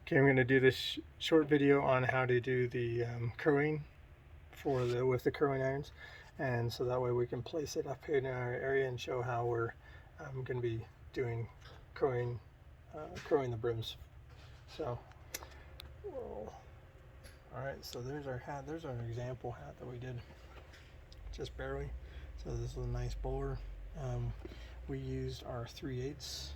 Okay, I'm going to do this short video on how to do the curling with the curling irons, and so that way we can place it up in our area and show how we're going to be doing curling the brims. So, all right, so there's our hat. There's our example hat that we did, just barely. So this is a nice bowler. We used our 3/8.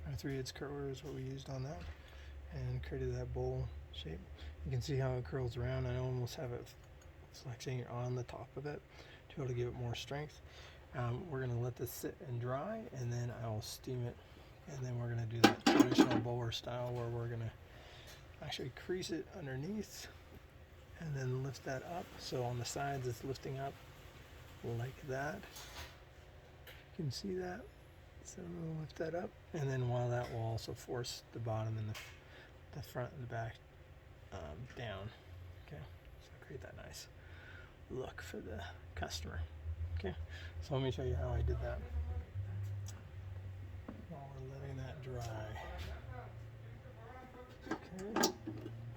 Our 3/8 curler is what we used on that, and created that bowl shape. You can see how it curls around. I almost have it flexing on the top of it to be able to give it more strength. We're going to let this sit and dry, and then I'll steam it, and then we're going to do that traditional bowler style where we're going to actually crease it underneath and then lift that up. So on the sides it's lifting up like that. You can see that. So we'll lift that up, and then while that will also force the bottom and the front and the back down. Okay, so create that nice look for the customer. Okay, so let me show you how I did that while we're letting that dry. Okay,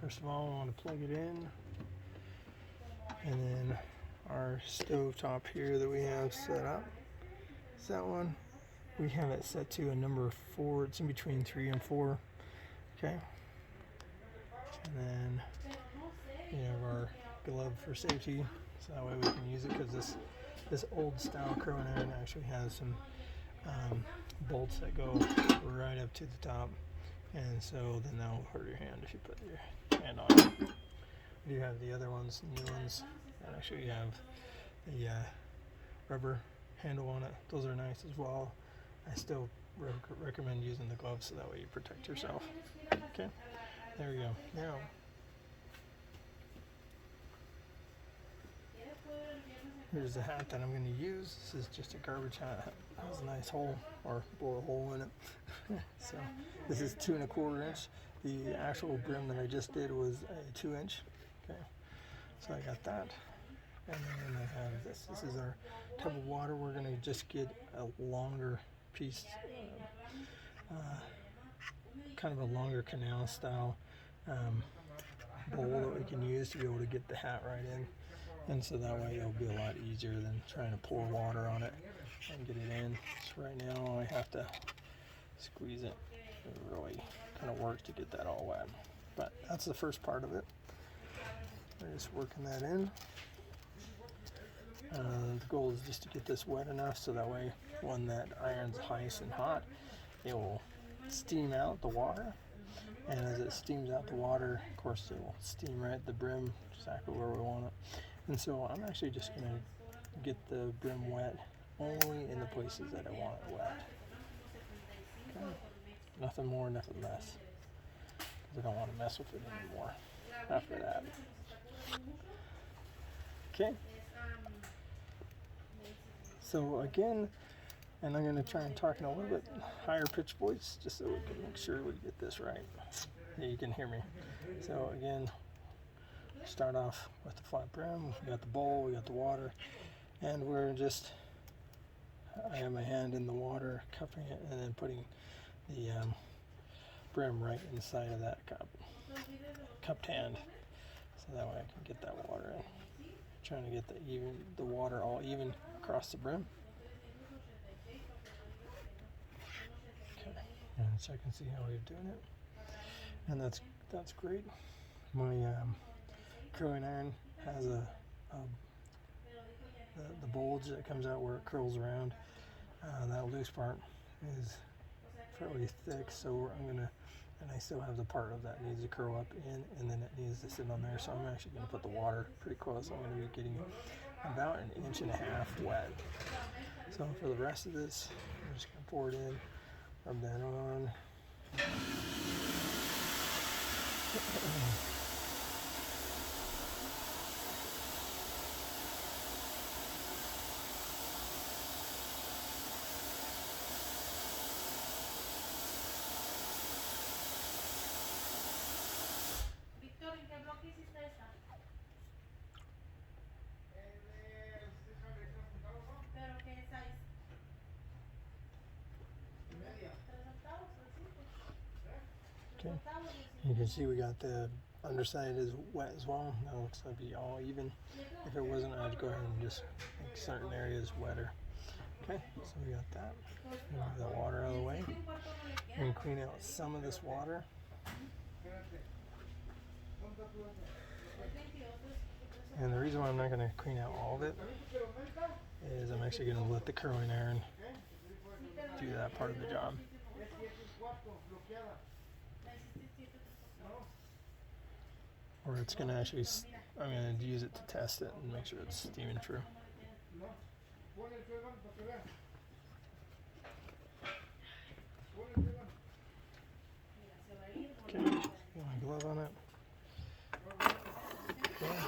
first of all I want to plug it in, and then our stove top here that we have set up is that one. We have it set to a number 4. It's in between 3 and 4. Okay. And then we have our glove for safety, so that way we can use it, because this old style curling iron actually has some bolts that go right up to the top, and so then that'll hurt your hand if you put your hand on it. We do have the other ones, new ones, that actually have the rubber handle on it. Those are nice as well. I still recommend using the gloves so that way you protect yourself. Okay, there we go. Now, here's the hat that I'm going to use. This is just a garbage hat. It has a nice hole, or bore a hole in it. So this is 2 1/4 inch. The actual brim that I just did was a 2 inch. Okay, so I got that. And then I have this. This is our tub of water. We're going to just get a longer piece, kind of a longer canal style bowl that we can use to be able to get the hat right in, and so that way it'll be a lot easier than trying to pour water on it and get it in. So right now I have to squeeze it. It really kind of works to get that all wet, but that's the first part of it. We're just working that in. The goal is just to get this wet enough so that way when that iron's nice and hot, it will steam out the water, and as it steams out the water, of course it will steam right at the brim, exactly where we want it. And so I'm actually just going to get the brim wet only in the places that I want it wet. Okay. Nothing more, nothing less, because I don't want to mess with it anymore after that. Okay. So again, and I'm going to try and talk in a little bit higher pitched voice just so we can make sure we get this right. Yeah, you can hear me. So again, start off with the flat brim. We got the bowl, we got the water, and I have my hand in the water, cupping it, and then putting the brim right inside of that cupped hand, so that way I can get that water in. Trying to get the water all even across the brim. Okay, and so I can see how we're doing it, and that's great. My curling iron has the bulge that comes out where it curls around. That loose part is fairly thick, so and I still have the part of that needs to curl up in, and then it needs to sit on there. So I'm actually going to put the water pretty close. I'm going to be getting about 1.5 inches wet. So for the rest of this, I'm just going to pour it in, rub that on. Okay, you can see we got the underside is wet as well. Now it looks like it'd be all even. If it wasn't, I'd go ahead and just make certain areas wetter. Okay, so we got that. Move the water out of the way. And clean out some of this water. And the reason why I'm not going to clean out all of it is I'm actually going to let the curling iron do that part of the job. Or it's going to actually, I'm going to use it to test it and make sure it's steaming true. Okay, put my glove on it. Okay.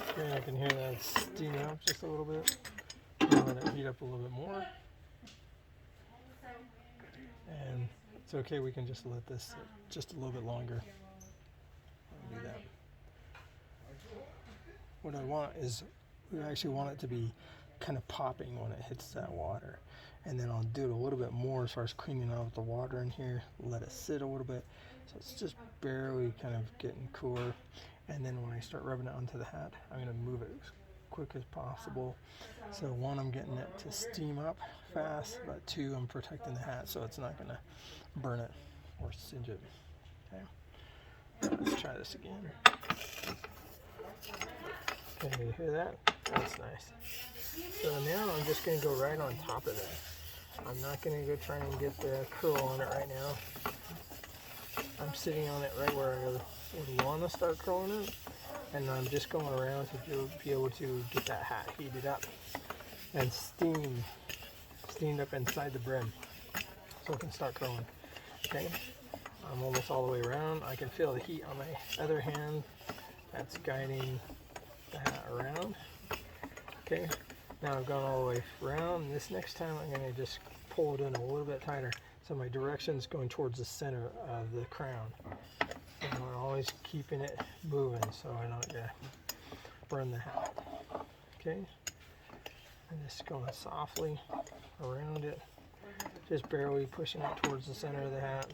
Okay, I can hear that it's steaming up just a little bit. I'll let it heat up a little bit more. And it's okay, we can just let this sit just a little bit longer. I'll do that. What I want is, we actually want it to be kind of popping when it hits that water. And then I'll do it a little bit more as far as cleaning out the water in here, let it sit a little bit. So it's just barely kind of getting cooler. And then when I start rubbing it onto the hat, I'm going to move it as quick as possible. So one, I'm getting it to steam up fast, but two, I'm protecting the hat so it's not going to burn it or singe it. Okay, let's try this again. Okay, you hear that? That's nice. So now I'm just going to go right on top of it. I'm not going to go try and get the curl on it right now. I'm sitting on it right where I would want to start curling it. And I'm just going around to be able to get that hat heated up and steamed up inside the brim so it can start curling. Okay, I'm almost all the way around. I can feel the heat on my other hand that's guiding the hat around. Okay, now I've gone all the way around. This next time I'm going to just pull it in a little bit tighter so my direction's going towards the center of the crown. And I'm always keeping it moving so I don't burn the hat. Okay, I'm just going softly around it, just barely pushing it towards the center of the hat.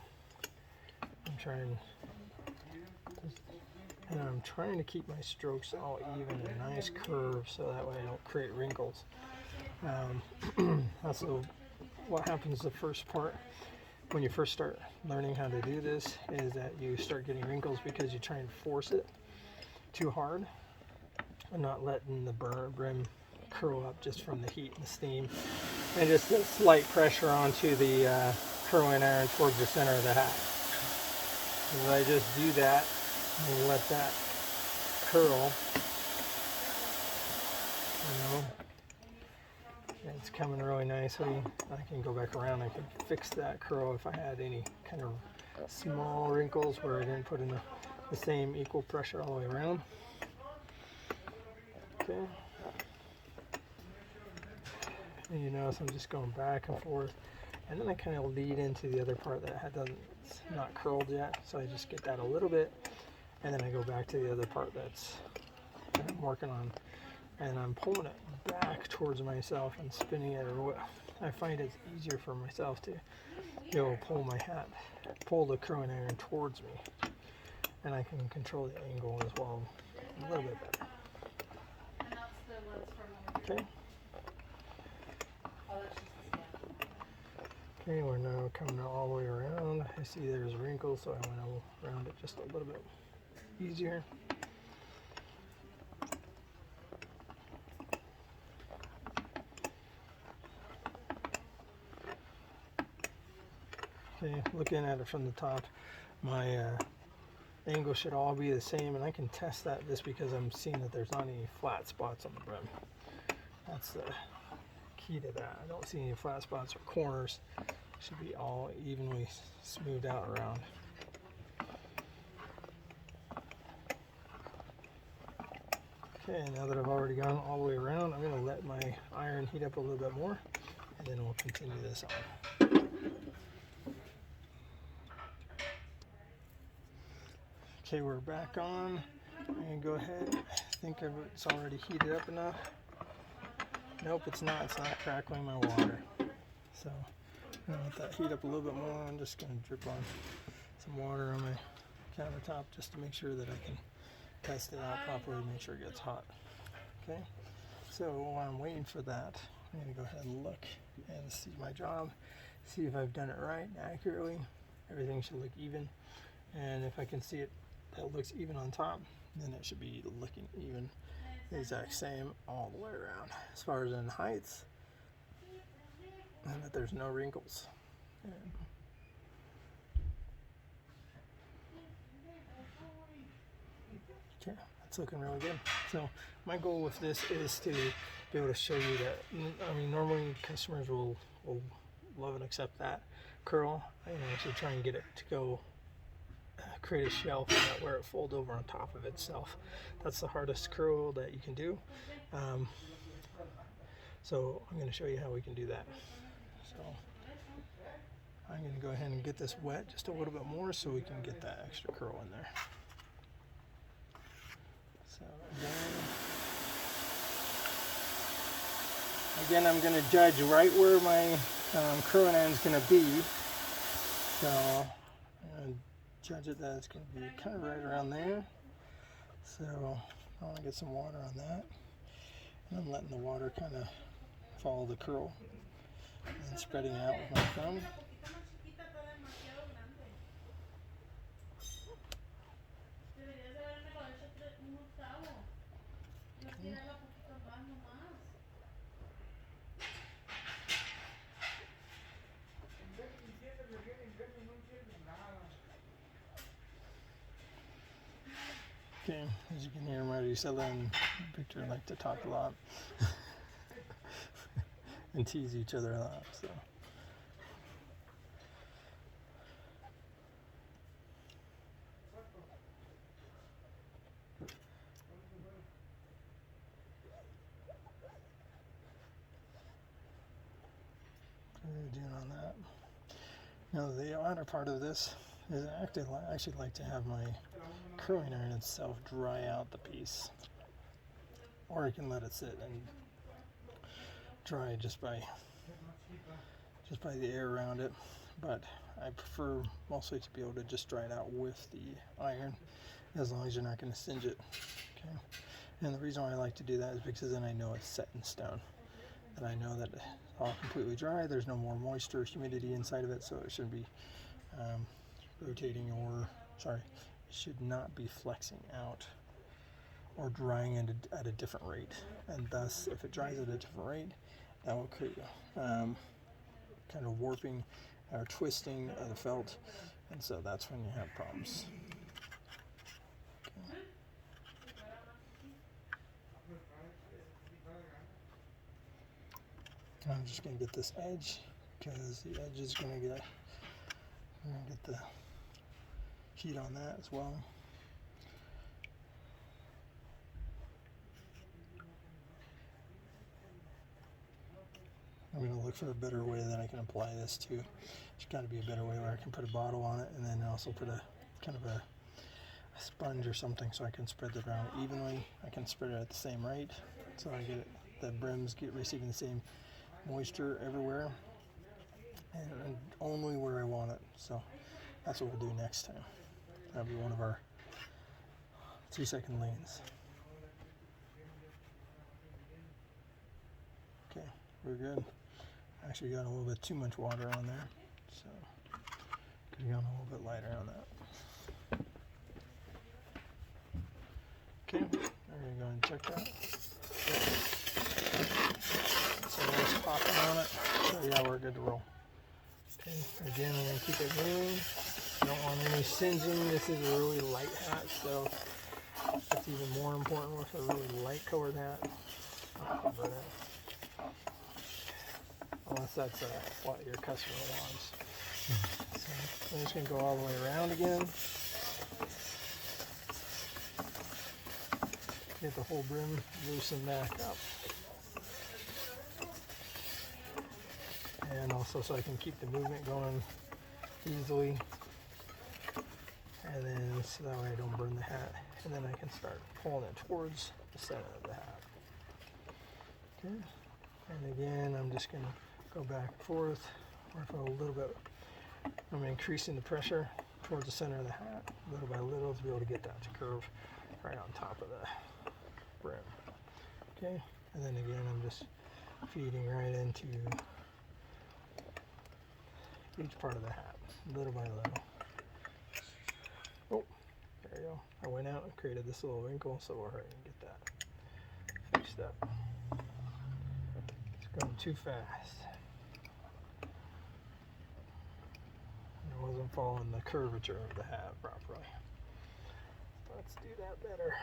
I'm trying to keep my strokes all even and nice curves so that way I don't create wrinkles. That's what happens the first part when you first start learning how to do this, is that you start getting wrinkles because you try and force it too hard and not letting the brim curl up just from the heat and the steam, and just a slight pressure onto the curling iron towards the center of the hat. As I just do that and let that curl, it's coming really nicely. I can go back around. I can fix that curl if I had any kind of small wrinkles where I didn't put in the same equal pressure all the way around. Okay. And you notice I'm just going back and forth, and then I kind of lead into the other part that it's not curled yet, so I just get that a little bit, and then I go back to the other part that I'm working on, and I'm pulling it back towards myself and spinning it. I find it's easier for myself to be able to pull the curling iron towards me, and I can control the angle as well a little bit better. Okay. Okay, we're now coming all the way around. I see there's wrinkles, so I want to round it just a little bit easier. Okay, looking at it from the top, my angle should all be the same, and I can test that just because I'm seeing that there's not any flat spots on the brim. That's the key to that. I don't see any flat spots or corners. It should be all evenly smoothed out around. Okay, now that I've already gone all the way around, I'm going to let my iron heat up a little bit more, and then we'll continue this on. Okay, we're back on. I'm going to go ahead. I think it's already heated up enough. Nope, it's not. It's not crackling my water. So I'm gonna let that heat up a little bit more. I'm just gonna drip on some water on my countertop just to make sure that I can test it out properly, make sure it gets hot. Okay, so while I'm waiting for that, I'm gonna go ahead and look and see my job, see if I've done it right and accurately. Everything should look even, and if I can see it that it looks even on top, then it should be looking even the exact same all the way around, as far as in heights, and that there's no wrinkles. And okay, that's looking really good. So my goal with this is to be able to show you that, I mean, normally customers will love and accept that curl. I actually try and get it to go create a shelf where it folds over on top of itself. That's the hardest curl that you can do. So I'm going to show you how we can do that. So I'm going to go ahead and get this wet just a little bit more so we can get that extra curl in there. So again I'm going to judge right where my curling iron is going to be. So I'm going to judge it that it's going to be kind of right around there. So I want to get some water on that, and I'm letting the water kind of follow the curl and spreading out with my thumb. Okay. Okay, as you can hear, Maricela and Victor like to talk a lot and tease each other a lot. So. What are we doing on that? Now the outer part of this is I actually like to have my curling iron itself dry out the piece, or I can let it sit and dry just by the air around it, but I prefer mostly to be able to just dry it out with the iron, as long as you're not going to singe it. Okay, and the reason why I like to do that is because then I know it's set in stone, and I know that it's all completely dry. There's no more moisture or humidity inside of it, so it shouldn't be rotating, or sorry, it should not be flexing out or drying at a different rate. And thus, if it dries at a different rate, that will create kind of warping or twisting of the felt, and so that's when you have problems. Okay. I'm just going to get this edge, because the edge is going to get the heat on that as well. I'm going to look for a better way that I can apply this to. There's got to be a better way where I can put a bottle on it and then also put a kind of a sponge or something so I can spread it around evenly. I can spread it at the same rate so I get it, the brims receiving the same moisture everywhere and only where I want it. So that's what we'll do next time. That'll be one of our 2-second lanes. Okay, we're good. Actually got a little bit too much water on there, so could have gone a little bit lighter on that. Okay, we're gonna go and check that. So let's pop it on it. So yeah, we're good to roll. Okay, again, I'm gonna keep it moving. Don't want any singeing. This is a really light hat, so it's even more important with a really light colored hat. Unless that's what your customer wants. So I'm just going to go all the way around again. Get the whole brim loosened back up. And also so I can keep the movement going easily. And then so that way I don't burn the hat. And then I can start pulling it towards the center of the hat. Okay. And again, I'm just going to go back and forth or if a little bit, I'm increasing the pressure towards the center of the hat, little by little, to be able to get that to curve right on top of the brim. Okay, and then again, I'm just feeding right into each part of the hat, little by little. Oh, there you go. I went out and created this little wrinkle, so we're going to get that fixed up. It's going too fast. I wasn't following the curvature of the hat properly. Let's do that better.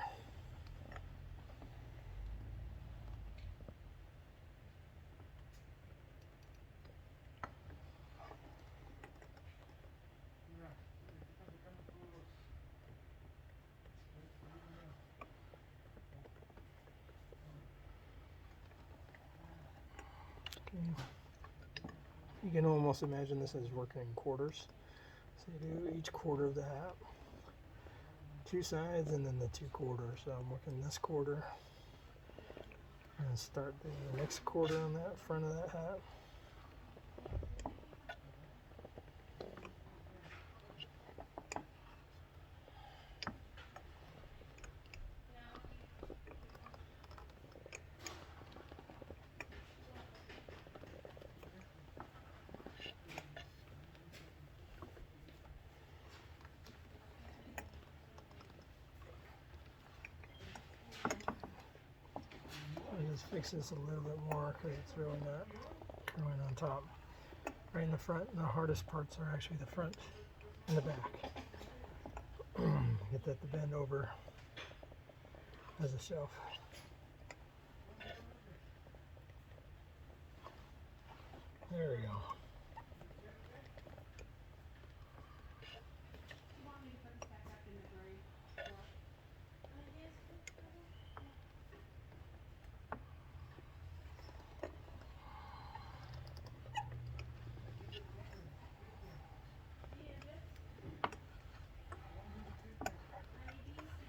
You can almost imagine this as working in quarters. So you do each quarter of the hat, two sides, and then the two quarters. So I'm working this quarter, and start the next quarter on that front of that hat. Just fix this a little bit more because it's really not going on top. Right in the front, and the hardest parts are actually the front and the back. Get that to bend over as a shelf. There we go.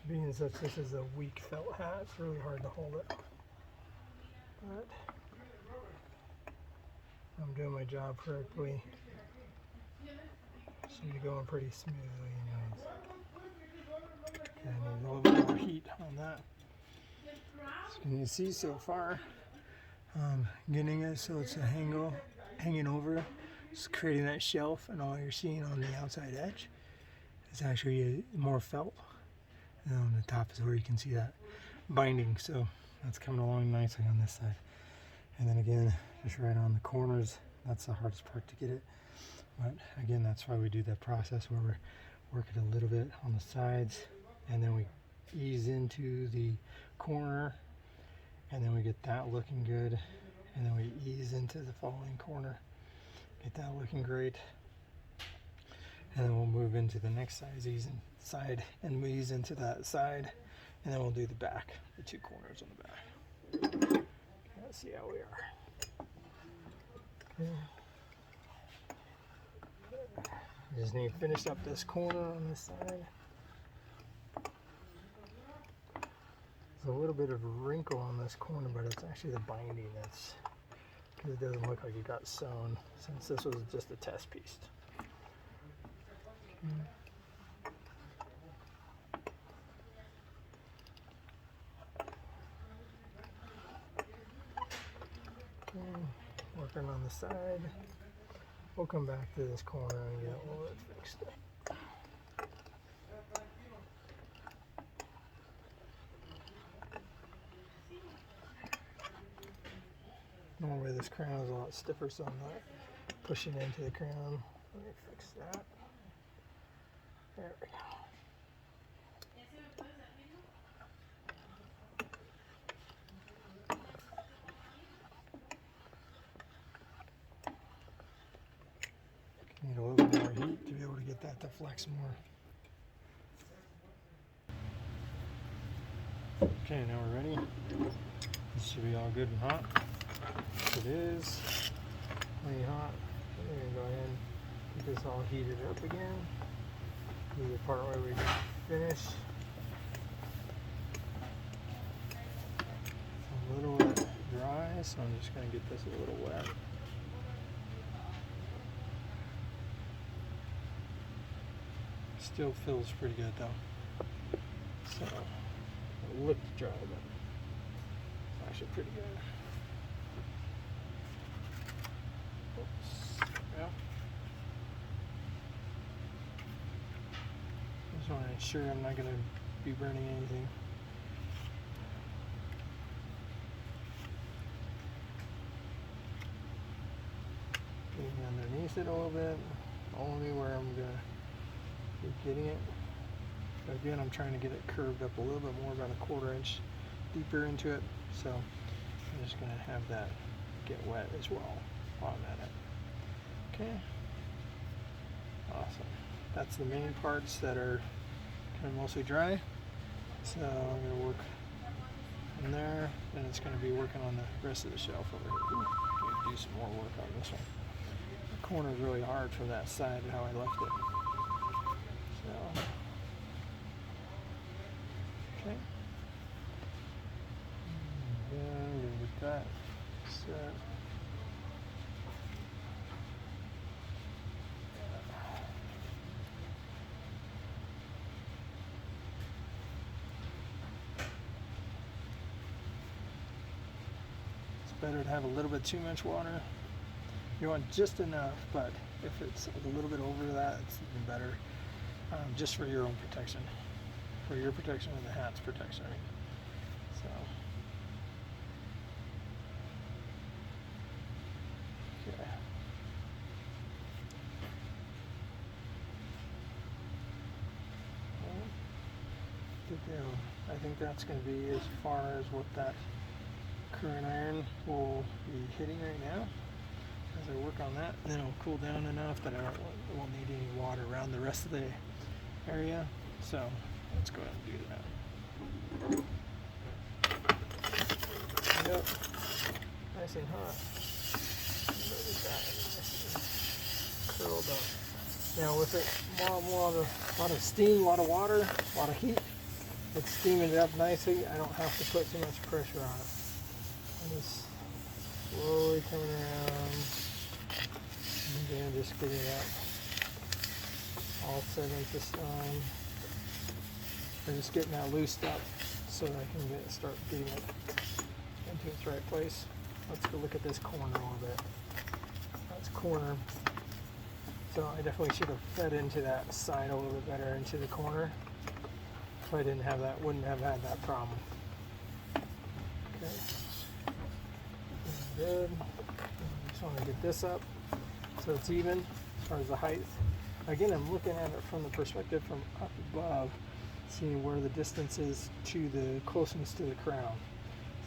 Being such this is a weak felt hat, it's really hard to hold it. But I'm doing my job correctly. Should be going pretty smoothly. And a little bit more heat on that. So you can see so far, getting it so it's a hanging over, it's creating that shelf, and all you're seeing on the outside edge is actually more felt. And on the top is where you can see that binding, so that's coming along nicely on this side. And then again, just right on the corners, that's the hardest part to get it. But again, that's why we do that process where we're working a little bit on the sides, and then we ease into the corner, and then we get that looking good, and then we ease into the following corner, get that looking great. And then we'll move into the next side and ease into that side, and then we'll do the back, the two corners on the back. Okay, let's see how we are. Okay. Just need to finish up this corner on this side. There's a little bit of a wrinkle on this corner, but it's actually the binding that's, because it doesn't look like it got sewn, since this was just a test piece. Okay, working on the side. We'll come back to this corner and get all it fixed. Normally this crown is a lot stiffer, so I'm not pushing into the crown. Let me fix that. There we go. Need a little bit more heat to be able to get that to flex more. Okay, now we're ready. This should be all good and hot. It is plenty hot. We're going to go ahead and get this all heated up again. Do the part where we finish. It's a little dry, so I'm just going to get this a little wet. Still feels pretty good though. So it looked dry, but it's actually pretty good. Oops. Yeah. Just want to ensure I'm not going to be burning anything. Getting underneath it a little bit, only where I'm going to be getting it. But again, I'm trying to get it curved up a little bit more, about a 1/4 inch deeper into it. So I'm just going to have that get wet as well while I'm at it. Okay. Awesome. That's the main parts that are kind of mostly dry. So I'm going to work in there, and it's going to be working on the rest of the shelf over here. Ooh, I'm going to do some more work on this one. The corner is really hard from that side, how I left it. So, okay. And then I'm going to get that set. Better to have a little bit too much water. You want just enough, but if it's a little bit over that, it's even better. Just for your own protection, for your protection and the hat's protection. I mean, so okay. I think that's going to be as far as what that current iron will be hitting right now as I work on that, and then it'll cool down enough that I won't need any water around the rest of the area. So let's go ahead and do that. Yep, nice and hot. Look at that, nice and curled up. Now with it, a lot of steam, a lot of water, a lot of heat, it's steaming it up nicely. I don't have to put too much pressure on it. And it's slowly coming around, and then just getting that all set into stone. I'm just getting that loosed up so that I can start getting it into its right place. Let's go look at this corner a little bit. That's corner. So I definitely should have fed into that side a little bit better, into the corner. If I didn't have that, wouldn't have had that problem. Okay. Good. Just want to get this up so it's even as far as the height. Again, I'm looking at it from the perspective from up above, seeing where the distance is to the closeness to the crown.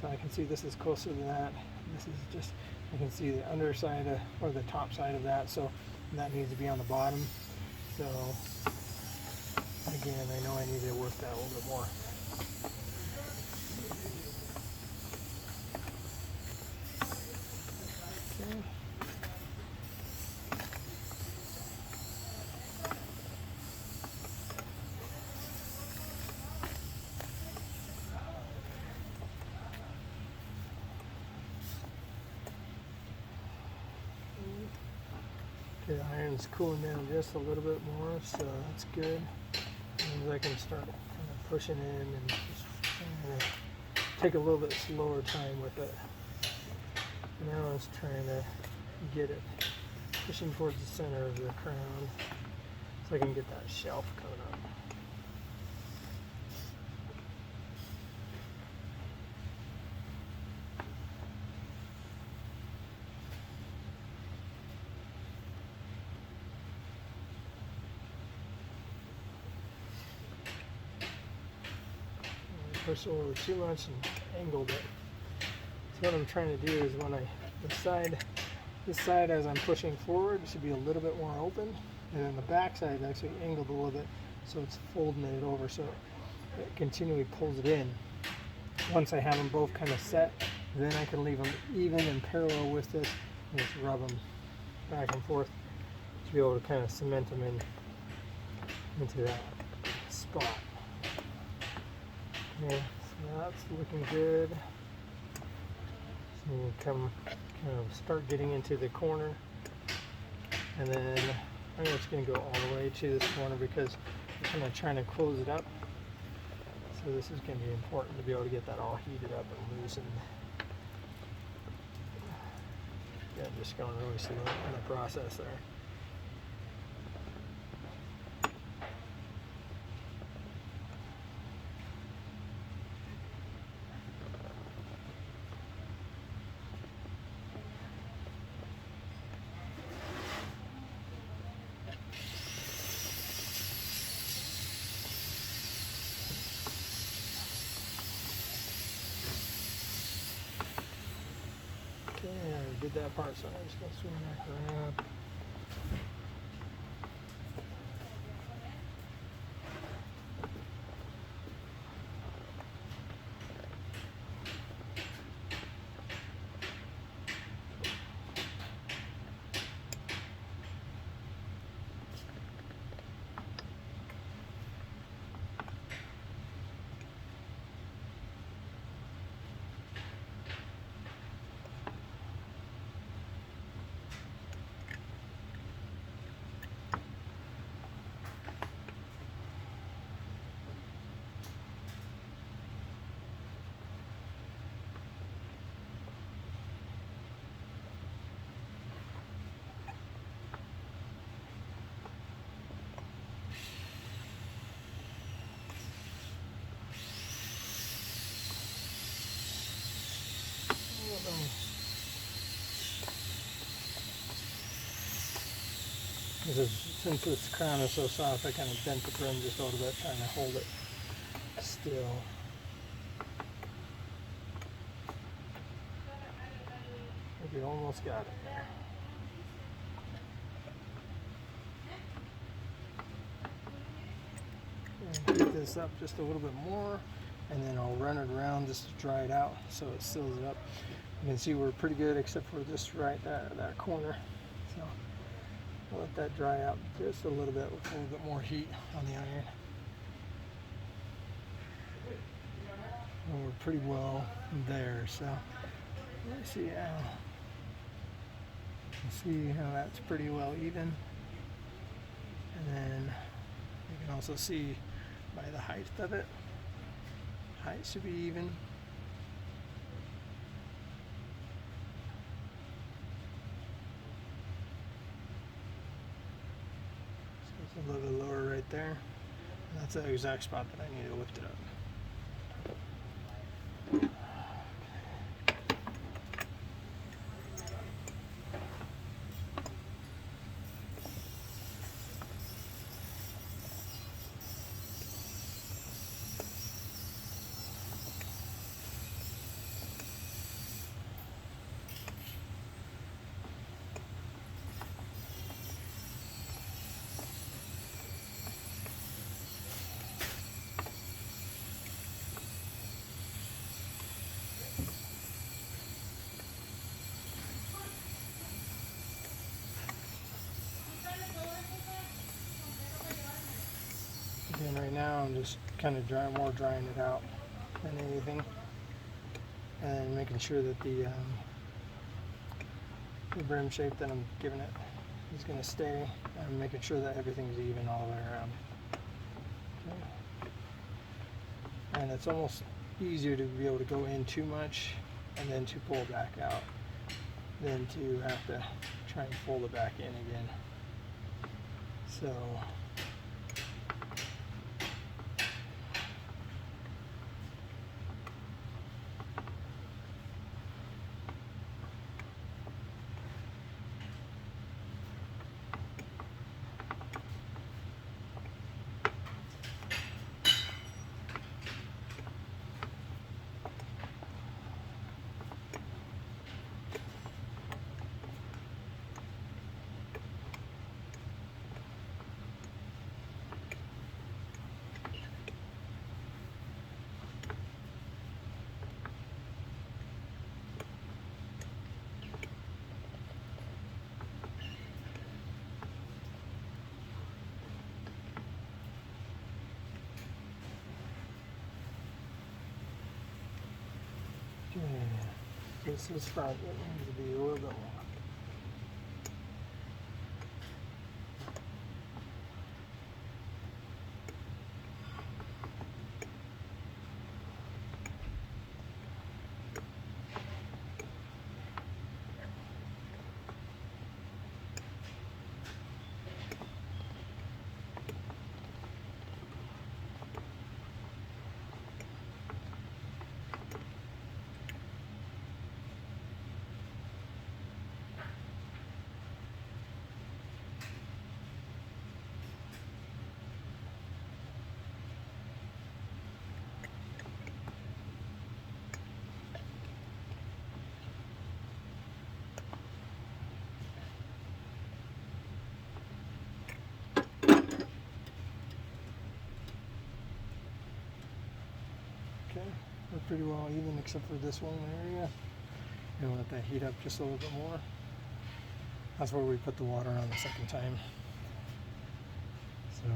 So I can see this is closer to that. This is just, I can see the underside or the top side of that, so that needs to be on the bottom. So again, I know I need to work that a little bit more. Okay, the iron's cooling down just a little bit more, so that's good. And I can start kind of pushing in and just trying to take a little bit slower time with it. Now I was trying to get it pushing towards the center of the crown so I can get that shelf coming up. Pushed a little too much and angled it. So what I'm trying to do is when this side as I'm pushing forward should be a little bit more open, and then the back side is actually angled a little bit, so it's folding it over so it continually pulls it in. Once I have them both kind of set, then I can leave them even and parallel with this and just rub them back and forth to be able to kind of cement them into that spot. Okay, so that's looking good. So we'll kind of start getting into the corner, and then I'm just going to go all the way to this corner because kind of trying to close it up. So this is going to be important to be able to get that all heated up and loosened. Yeah, just going really slow in the process there. Okay, I did that part, so I'm just going to swing back around. Since this crown is so soft, I kind of bent the brim just a little bit, trying to hold it still. I think we almost got it there. And heat this up just a little bit more, and then I'll run it around just to dry it out so it seals it up. You can see we're pretty good except for just right there, that corner. So I'll let that dry out just a little bit with a little bit more heat on the iron. And we're pretty well there, so let's see how. See how that's pretty well even. And then you can also see by the height of it, height should be even. So it's a little bit lower right there. And that's the exact spot that I need to lift it up. And right now I'm just kind of drying it out than anything, and making sure that the brim shape that I'm giving it is going to stay, and making sure that everything's even all the way around. Okay. And it's almost easier to be able to go in too much and then to pull back out than to have to try and fold it back in again. So this is front, it needs to be a little bit more. pretty well even except for this one area. And let that heat up just a little bit more. That's where we put the water on the second time. So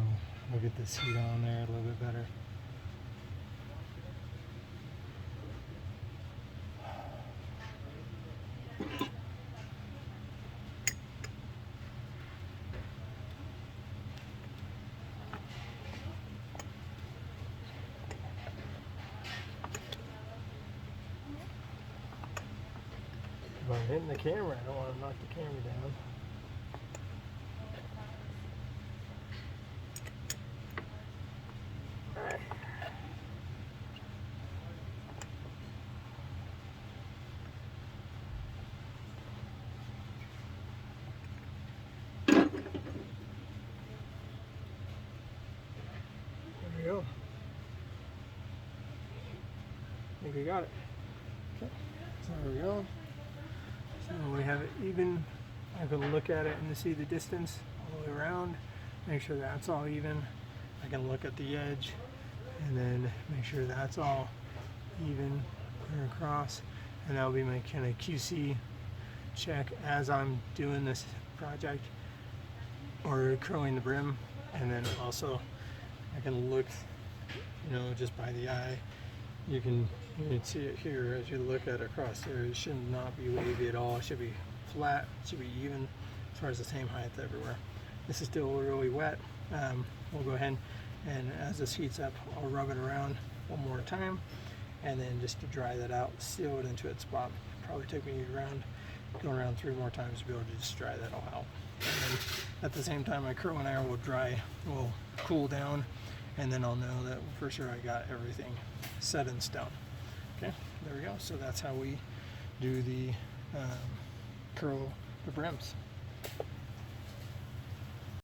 we'll get this heat on there a little bit better. If I'm hitting the camera, I don't want to knock the camera down. Alright. There we go. I think we got it. Okay. So there we go. So we have it even. I can look at it and see the distance all the way around. Make sure that's all even. I can look at the edge and then make sure that's all even clear across. And that'll be my kind of QC check as I'm doing this project or curling the brim. And then also I can look, you know, just by the eye. You can see it here as you look at it across there. It should not be wavy at all. It should be flat. It should be even as far as the same height everywhere. This is still really wet. We'll go ahead and as this heats up, I'll rub it around one more time and then just to dry that out, seal it into its spot. Probably take me go around 3 more times to be able to just dry that all out. And then at the same time, my curling iron will cool down, and then I'll know that for sure I got everything set in stone. Okay, there we go. So that's how we do the curl the brims.